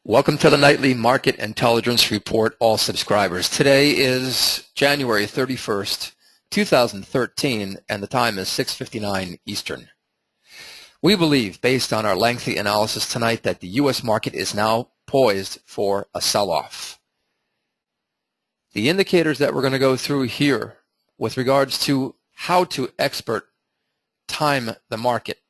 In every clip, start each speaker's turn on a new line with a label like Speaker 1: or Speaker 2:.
Speaker 1: Welcome to the Nightly Market Intelligence Report, all subscribers. Today is January 31st, 2013, and the time is 6:59 Eastern. We believe, based on our lengthy analysis tonight, that the U.S. market is now poised for a sell-off. The indicators that we're going to go through here with regards to how to expert time the market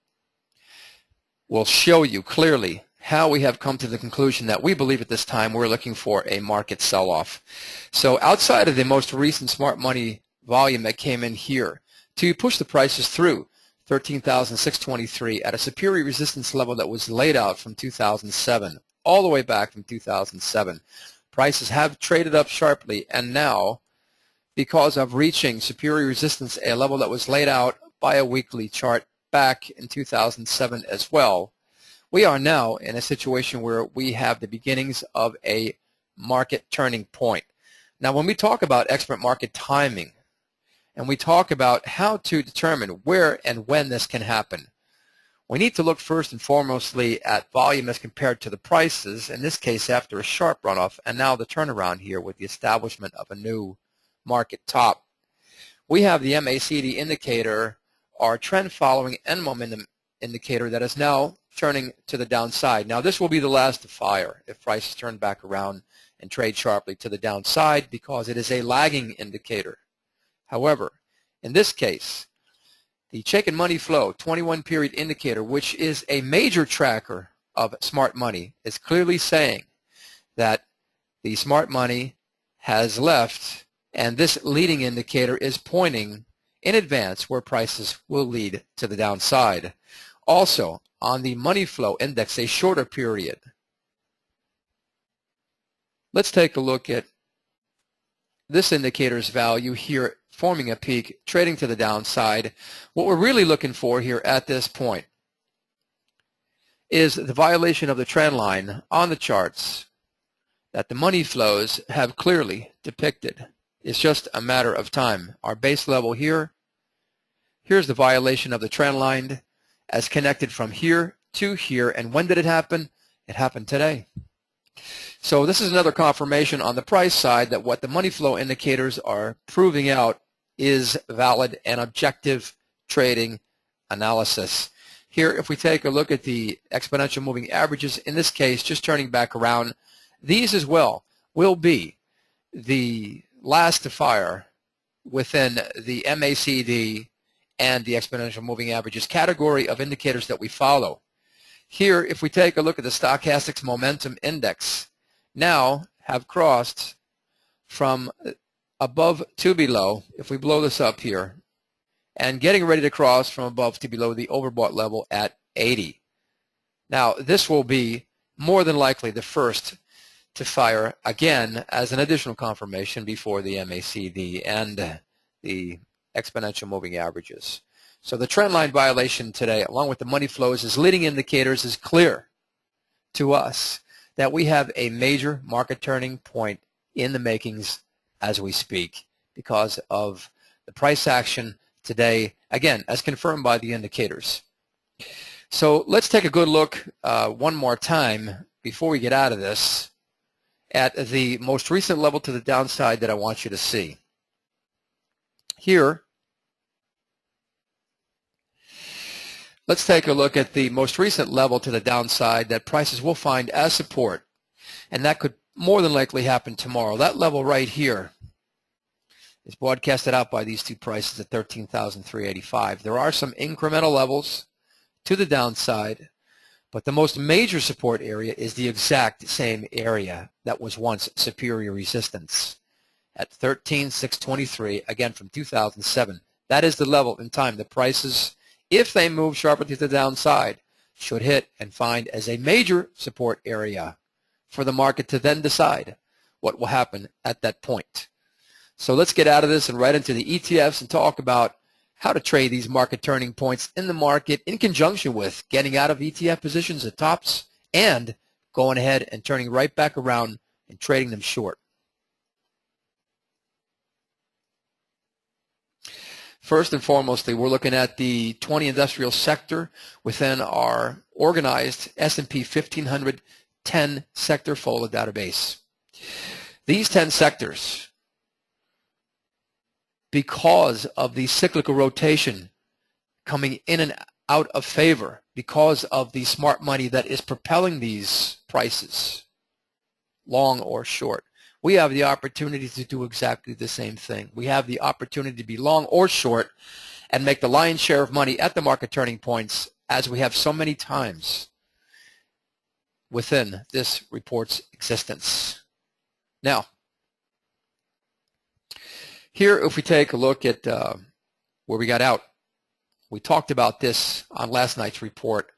Speaker 1: will show you clearly how we have come to the conclusion that we believe at this time we're looking for a market sell-off. So outside of the most recent smart money volume that came in here to push the prices through 13,623 at a superior resistance level that was laid out from 2007, all the way back from 2007. Prices have traded up sharply, and now, because of reaching superior resistance, a level that was laid out by a weekly chart back in 2007 as well, we are now in a situation where we have the beginnings of a market turning point. Now, when we talk about expert market timing, and we talk about how to determine where and when this can happen, we need to look first and foremostly at volume as compared to the prices, in this case after a sharp runoff, and now the turnaround here with the establishment of a new market top. We have the MACD indicator, our trend following end momentum indicator, that is now turning to the downside. Now, this will be the last to fire if prices turn back around and trade sharply to the downside, because it is a lagging indicator. However, in this case, the check and money flow 21 period indicator, which is a major tracker of smart money, is clearly saying that the smart money has left, and this leading indicator is pointing in advance where prices will lead to the downside. Also, on the money flow index, a shorter period, let's take a look at this indicator's value here, forming a peak, trading to the downside. What we're really looking for here at this point is the violation of the trend line on the charts that the money flows have clearly depicted. It's just a matter of time. Our base level here, here's the violation of the trend line as connected from here to here. And when did it happen? It happened today. So this is another confirmation on the price side that what the money flow indicators are proving out is valid and objective trading analysis. Here, if we take a look at the exponential moving averages, in this case, just turning back around, these as well will be the last to fire within the MACD and the exponential moving averages category of indicators that we follow. Here, if we take a look at the stochastics momentum index, now have crossed from above to below, if we blow this up here, and getting ready to cross from above to below the overbought level at 80. Now, this will be more than likely the first to fire again as an additional confirmation before the MACD and the exponential moving averages. So the trend line violation today, along with the money flows as leading indicators, is clear to us that we have a major market turning point in the makings as we speak because of the price action today, again, as confirmed by the indicators. So let's take a good look one more time before we get out of this at the most recent level to the downside that I want you to see. Here, let's take a look at the most recent level to the downside that prices will find as support, and that could more than likely happen tomorrow. That level right here is broadcasted out by these two prices at 13,385. There are some incremental levels to the downside, but the most major support area is the exact same area that was once superior resistance at 13,623, again from 2007. That is the level in time the prices, if they move sharply to the downside, should hit and find as a major support area for the market to then decide what will happen at that point. So let's get out of this and right into the ETFs and talk about how to trade these market turning points in the market in conjunction with getting out of ETF positions at tops and going ahead and turning right back around and trading them short. First and foremostly, we're looking at the 20 industrial sector within our organized S&P 1500 10 sector folder database. These 10 sectors, because of the cyclical rotation coming in and out of favor, because of the smart money that is propelling these prices, long or short, we have the opportunity to do exactly the same thing. We have the opportunity to be long or short and make the lion's share of money at the market turning points, as we have so many times within this report's existence. Now, here, if we take a look at where we got out, we talked about this on last night's report,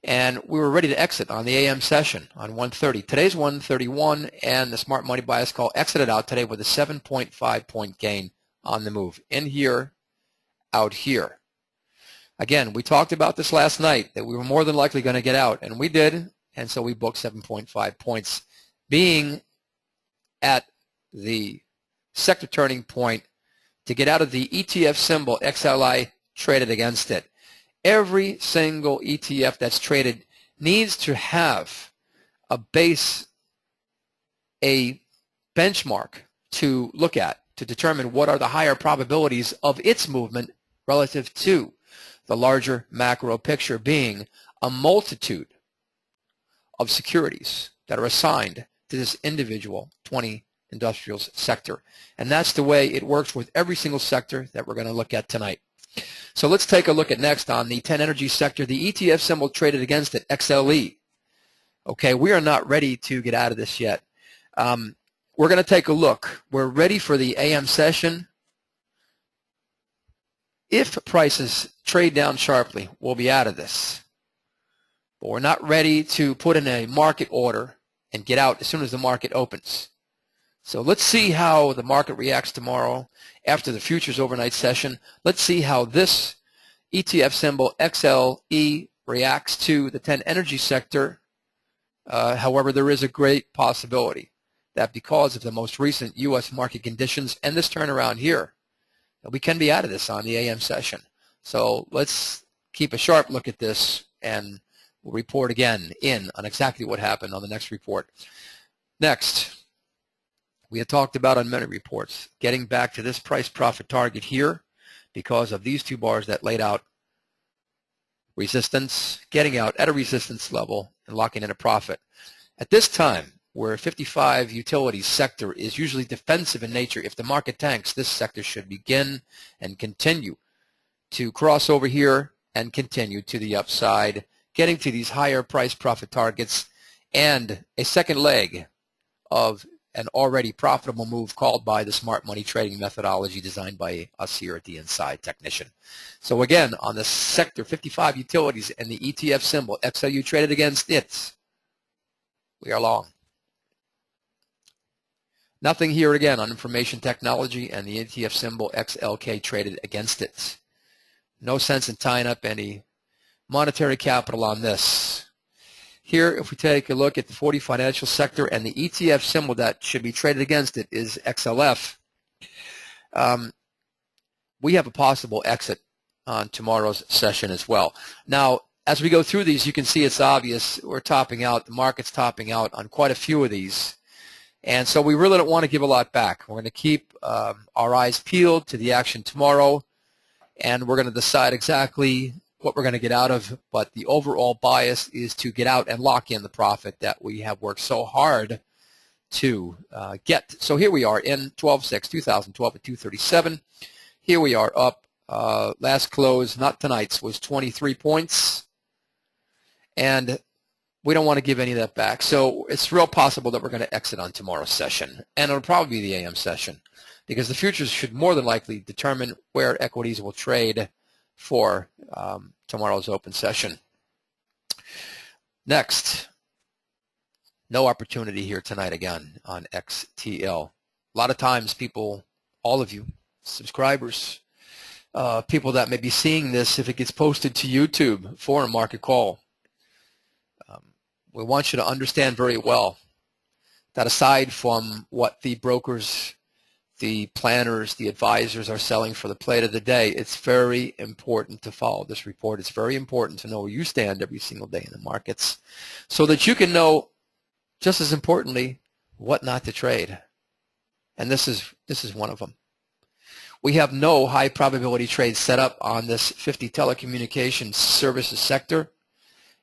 Speaker 1: and we were ready to exit on the AM session on 1:30. Today's 1:31, and the smart money bias call exited out today with a 7.5 point gain on the move. In here, out here. Again, we talked about this last night, that we were more than likely going to get out, and we did, and so we booked 7.5 points, being at the sector turning point to get out of the ETF symbol XLI traded against it. Every single ETF that's traded needs to have a base, a benchmark to look at to determine what are the higher probabilities of its movement relative to the larger macro picture, being a multitude of securities that are assigned to this individual 20 industrials sector. And that's the way it works with every single sector that we're going to look at tonight. So let's take a look at next on the 10 energy sector, the ETF symbol traded against it, XLE. Okay, we are not ready to get out of this yet. We're going to take a look. We're ready for the AM session. If prices trade down sharply, we'll be out of this. But we're not ready to put in a market order and get out as soon as the market opens. So let's see how the market reacts tomorrow after the futures overnight session. Let's see how this ETF symbol XLE reacts to the 10 energy sector. However, there is a great possibility that because of the most recent U.S. market conditions and this turnaround here, we can be out of this on the AM session. So let's keep a sharp look at this, and we'll report again on exactly what happened on the next report. Next, we had talked about on many reports, getting back to this price profit target here because of these two bars that laid out resistance, getting out at a resistance level and locking in a profit. At this time, where 55 utilities sector is usually defensive in nature, if the market tanks, this sector should begin and continue to cross over here and continue to the upside, getting to these higher price profit targets and a second leg of an already profitable move called by the smart money trading methodology designed by us here at the Inside Technician. So again, on the sector 55 utilities and the ETF symbol XLU traded against it, we are long. Nothing here again on information technology and the ETF symbol XLK traded against it. No sense in tying up any monetary capital on this. Here, if we take a look at the 40 financial sector and the ETF symbol that should be traded against it is XLF, we have a possible exit on tomorrow's session as well. Now, as we go through these, you can see it's obvious we're topping out, the market's topping out on quite a few of these. And so we really don't want to give a lot back. We're going to keep our eyes peeled to the action tomorrow, and we're going to decide exactly what we're going to get out of, but the overall bias is to get out and lock in the profit that we have worked so hard to get. So here we are in 12/6/2012 at 237. Here we are up. Last close, not tonight's, was 23 points, and we don't want to give any of that back. So it's real possible that we're going to exit on tomorrow's session, and it'll probably be the AM session, because the futures should more than likely determine where equities will trade for tomorrow's open session. Next, no opportunity here tonight again on XTL. A lot of times people, all of you subscribers, people that may be seeing this, if it gets posted to YouTube for a market call, we want you to understand very well that aside from what the brokers, the planners, the advisors are selling for the play of the day, it's very important to follow this report. It's very important to know where you stand every single day in the markets so that you can know just as importantly, what not to trade. And this is one of them. We have no high probability trades set up on this 50 telecommunications services sector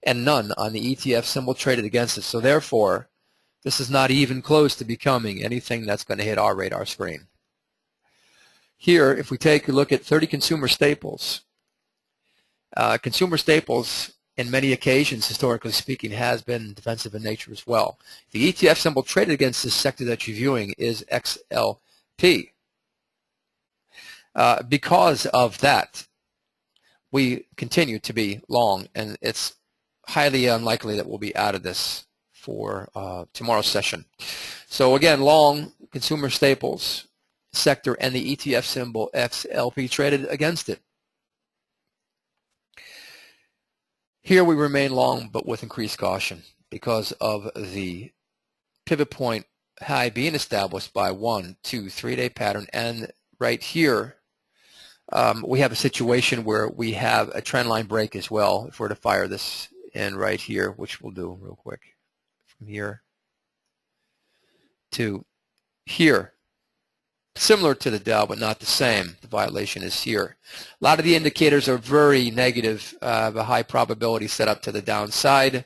Speaker 1: and none on the ETF symbol traded against it. So therefore, this is not even close to becoming anything that's going to hit our radar screen. Here, if we take a look at 30 consumer staples, in many occasions, historically speaking, has been defensive in nature as well. The ETF symbol traded against this sector that you're viewing is XLP. Because of that, we continue to be long, and it's highly unlikely that we'll be out of this for tomorrow's session. So again, long consumer staples sector and the ETF symbol XLP traded against it. Here we remain long, but with increased caution because of the pivot point high being established by 1, 2, 3-day pattern. And right here, we have a situation where we have a trend line break as well. If we're to fire this in right here, which we'll do real quick, from here to here. Similar to the Dow, but not the same. The violation is here. A lot of the indicators are very negative, a high probability set up to the downside.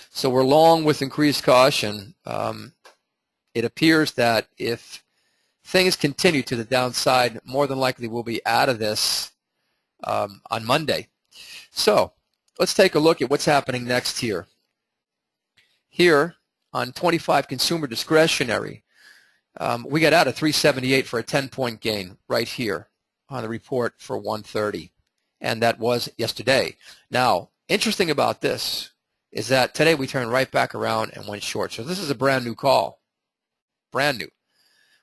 Speaker 1: So we're long with increased caution. It appears that if things continue to the downside, more than likely we'll be out of this on Monday. So let's take a look at what's happening next here. Here on 25 consumer discretionary, we got out of 378 for a 10-point gain right here on the report for 130, and that was yesterday. Now, interesting about this is that today we turned right back around and went short. So this is a brand new call, brand new.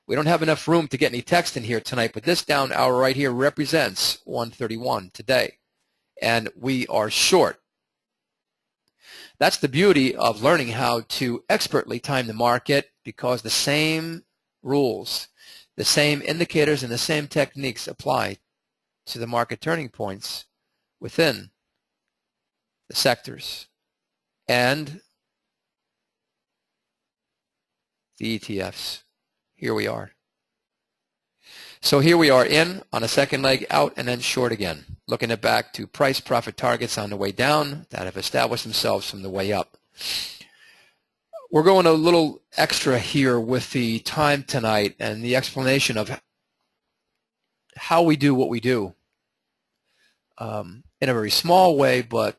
Speaker 1: We don't have enough room to get any text in here tonight, but this down hour right here represents 131 today, and we are short. That's the beauty of learning how to expertly time the market, because the same rules, the same indicators, and the same techniques apply to the market turning points within the sectors and the ETFs. Here we are. So here we are in on a second leg, out and then short again. Looking at back to price profit targets on the way down that have established themselves from the way up. We're going a little extra here with the time tonight and the explanation of how we do what we do in a very small way, but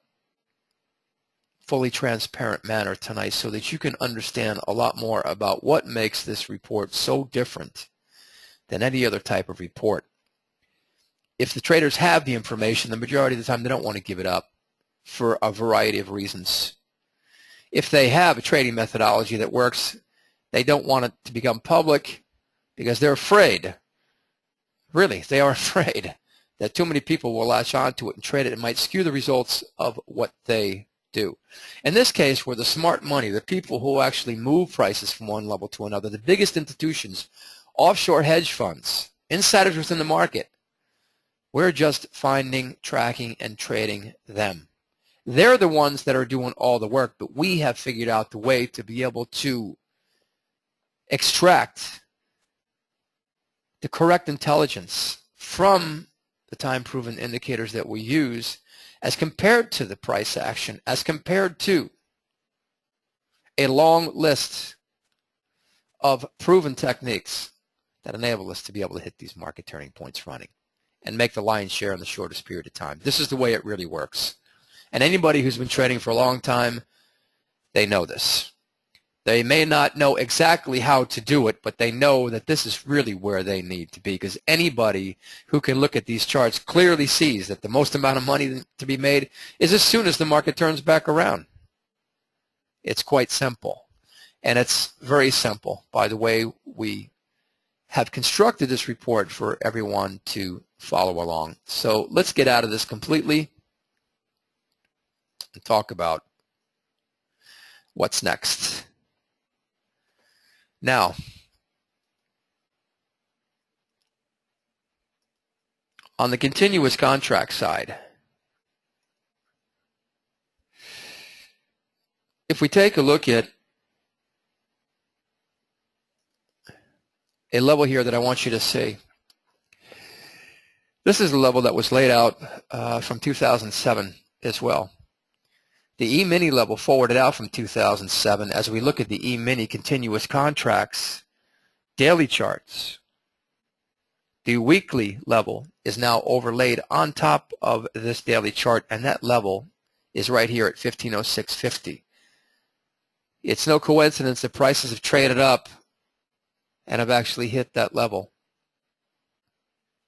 Speaker 1: fully transparent manner tonight, so that you can understand a lot more about what makes this report so different than any other type of report. If the traders have the information, the majority of the time they don't want to give it up for a variety of reasons. If they have a trading methodology that works, they don't want it to become public because they're afraid. Really, they are afraid that too many people will latch onto it and trade it. It might skew the results of what they do. In this case, where the smart money, the people who actually move prices from one level to another, the biggest institutions, offshore hedge funds, insiders within the market, we're just finding, tracking, and trading them. They're the ones that are doing all the work, but we have figured out the way to be able to extract the correct intelligence from the time-proven indicators that we use as compared to the price action, as compared to a long list of proven techniques that enable us to be able to hit these market turning points running and make the lion's share in the shortest period of time. This is the way it really works. And anybody who's been trading for a long time, they know this. They may not know exactly how to do it, but they know that this is really where they need to be, because anybody who can look at these charts clearly sees that the most amount of money to be made is as soon as the market turns back around. It's quite simple. And it's very simple by the way we have constructed this report for everyone to follow along. So let's get out of this completely and talk about what's next. Now, on the continuous contract side, if we take a look at a level here that I want you to see. This is a level that was laid out from 2007 as well. The E-mini level forwarded out from 2007. As we look at the E-mini continuous contracts, daily charts, the weekly level is now overlaid on top of this daily chart, and that level is right here at 1506.50. It's no coincidence that prices have traded up and have actually hit that level.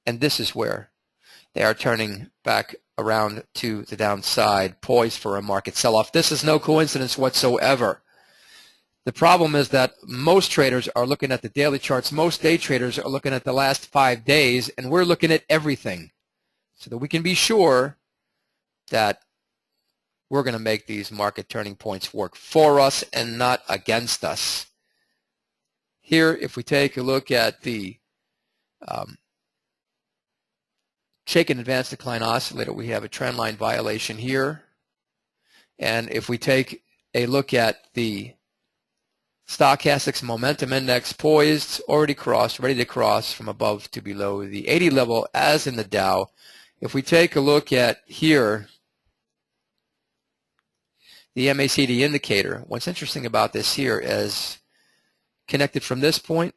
Speaker 1: And this is where they are turning back around to the downside, poised for a market sell-off. This is no coincidence whatsoever. The problem is that most traders are looking at the daily charts. Most day traders are looking at the last 5 days, and we're looking at everything so that we can be sure that we're going to make these market turning points work for us and not against us. Here, if we take a look at the shaken advanced decline oscillator, we have a trend line violation here. And if we take a look at the stochastics momentum index, poised, already crossed, ready to cross from above to below the 80 level as in the Dow. If we take a look at here, the MACD indicator, what's interesting about this here is connected from this point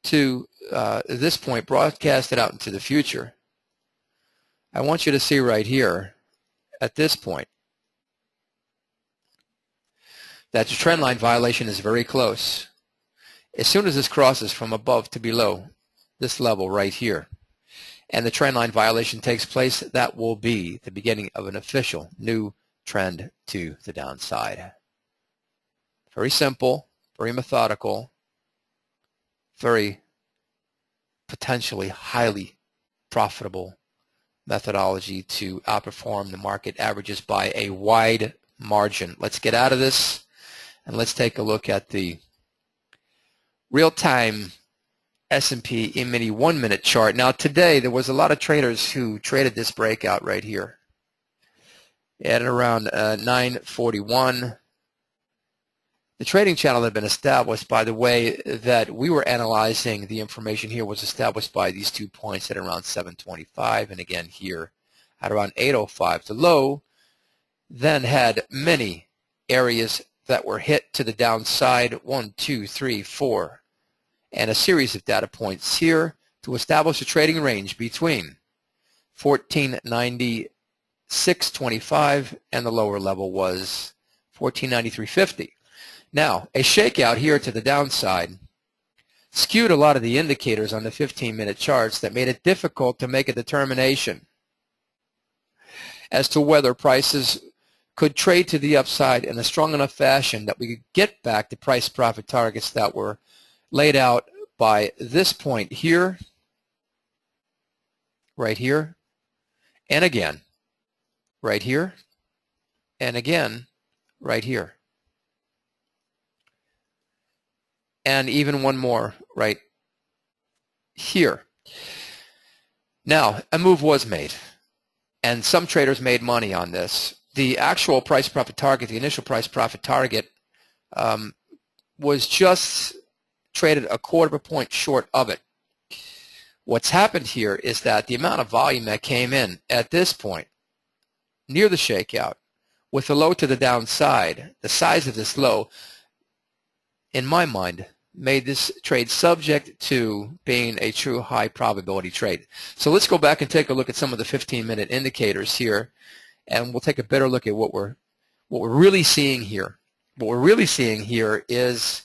Speaker 1: to this point, broadcasted out into the future. I want you to see right here at this point that the trend line violation is very close. As soon as this crosses from above to below this level right here, and the trend line violation takes place, that will be the beginning of an official new trend to the downside. Very simple, very methodical, very potentially highly profitable methodology to outperform the market averages by a wide margin. Let's get out of this and let's take a look at the real-time S&P E-mini 1-minute chart. Now today there was a lot of traders who traded this breakout right here at around 9:41. The trading channel that had been established, by the way, that we were analyzing the information here was established by these 2 points at around 7:25 and again here at around 8:05. The low then had many areas that were hit to the downside, 1, 2, 3, 4, and a series of data points here to establish a trading range between 1496.25 and the lower level was 1493.50. Now, a shakeout here to the downside skewed a lot of the indicators on the 15-minute charts that made it difficult to make a determination as to whether prices could trade to the upside in a strong enough fashion that we could get back to price profit targets that were laid out by this point here, right here, and again, right here, and again, right here. And even one more right here. Now, a move was made, and some traders made money on this. The actual price profit target, the initial price profit target, was just traded a quarter of a point short of it. What's happened here is that the amount of volume that came in at this point, near the shakeout, with the low to the downside, the size of this low, in my mind, made this trade subject to being a true high probability trade. So let's go back and take a look at some of the 15-minute indicators here, and we'll take a better look at what we're really seeing here. What we're really seeing here is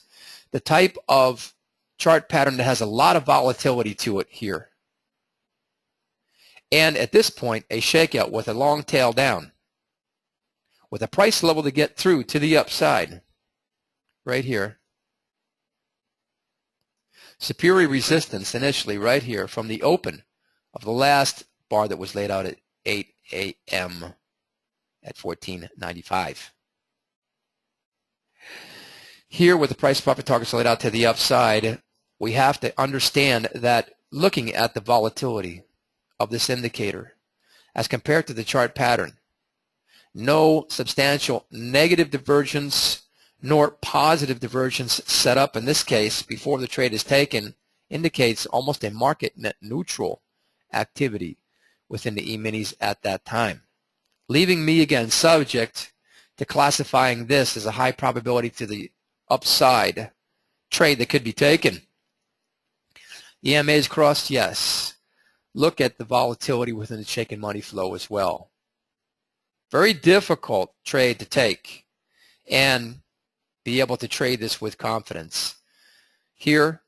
Speaker 1: the type of chart pattern that has a lot of volatility to it here. And at this point, a shakeout with a long tail down, with a price level to get through to the upside, right here. Superior resistance initially right here from the open of the last bar that was laid out at 8 a.m. at 14.95. Here with the price profit targets laid out to the upside, we have to understand that looking at the volatility of this indicator as compared to the chart pattern, no substantial negative divergence nor positive divergence set up in this case before the trade is taken indicates almost a market net neutral activity within the E-minis at that time, leaving me again subject to classifying this as a high probability to the upside trade that could be taken. EMAs crossed, yes. Look at the volatility within the shaken money flow as well. Very difficult trade to take and be able to trade this with confidence. Here,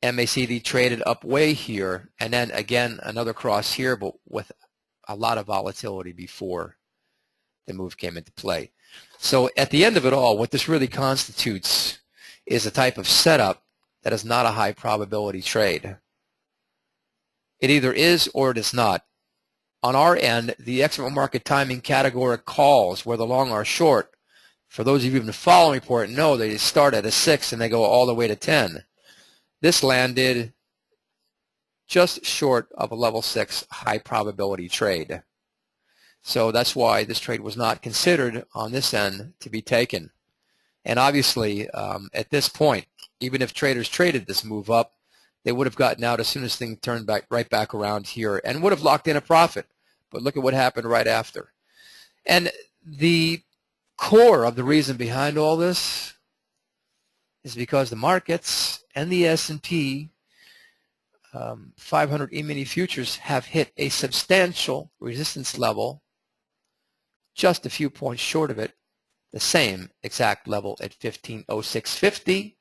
Speaker 1: MACD traded up way here, and then again another cross here, but with a lot of volatility before the move came into play. So at the end of it all, what this really constitutes is a type of setup that is not a high probability trade. It either is or it is not. On our end, the expert market timing categoric calls, where the long are short, for those of you who've been following the report, know they start at a 6 and they go all the way to 10. This landed just short of a level 6 high probability trade. So that's why this trade was not considered on this end to be taken. And obviously, at this point, even if traders traded this move up, they would have gotten out as soon as things turned right back around here and would have locked in a profit. But look at what happened right after. And the core of the reason behind all this is because the markets and the S&P 500 E-mini futures have hit a substantial resistance level just a few points short of it, the same exact level at 1506.50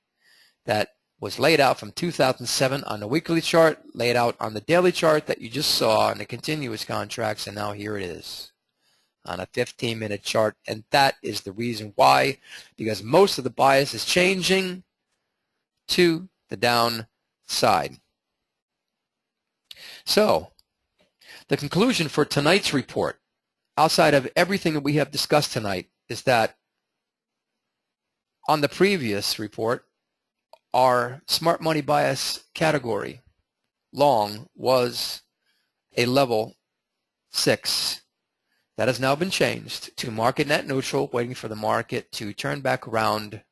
Speaker 1: that was laid out from 2007 on the weekly chart, laid out on the daily chart that you just saw in the continuous contracts, and now here it is on a 15-minute chart. And that is the reason why, because most of the bias is changing to the downside. So the conclusion for tonight's report, outside of everything that we have discussed tonight, is that on the previous report, our smart money bias category long was a level 6. That has now been changed to market net neutral, waiting for the market to turn back around.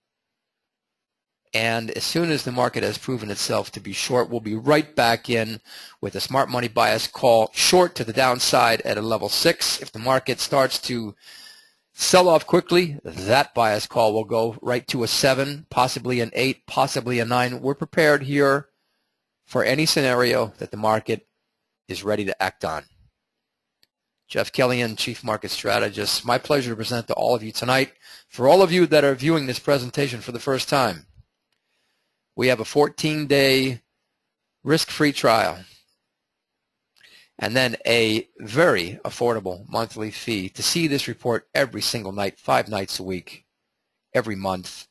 Speaker 1: And as soon as the market has proven itself to be short, we'll be right back in with a smart money bias call short to the downside at a level 6. If the market starts to sell off quickly, that bias call will go right to a 7, possibly an 8, possibly a 9. We're prepared here for any scenario that the market is ready to act on. Jeff Kellyan, Chief Market Strategist. My pleasure to present to all of you tonight. For all of you that are viewing this presentation for the first time, we have a 14-day risk-free trial and then a very affordable monthly fee to see this report every single night, 5 nights a week, every month,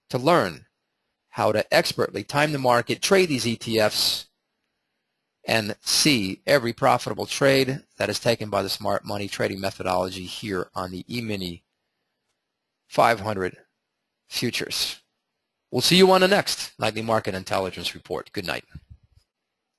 Speaker 1: to learn how to expertly time the market, trade these ETFs, and see every profitable trade that is taken by the smart money trading methodology here on the E-mini 500 futures. We'll see you on the next Nightly Market Intelligence Report. Good night.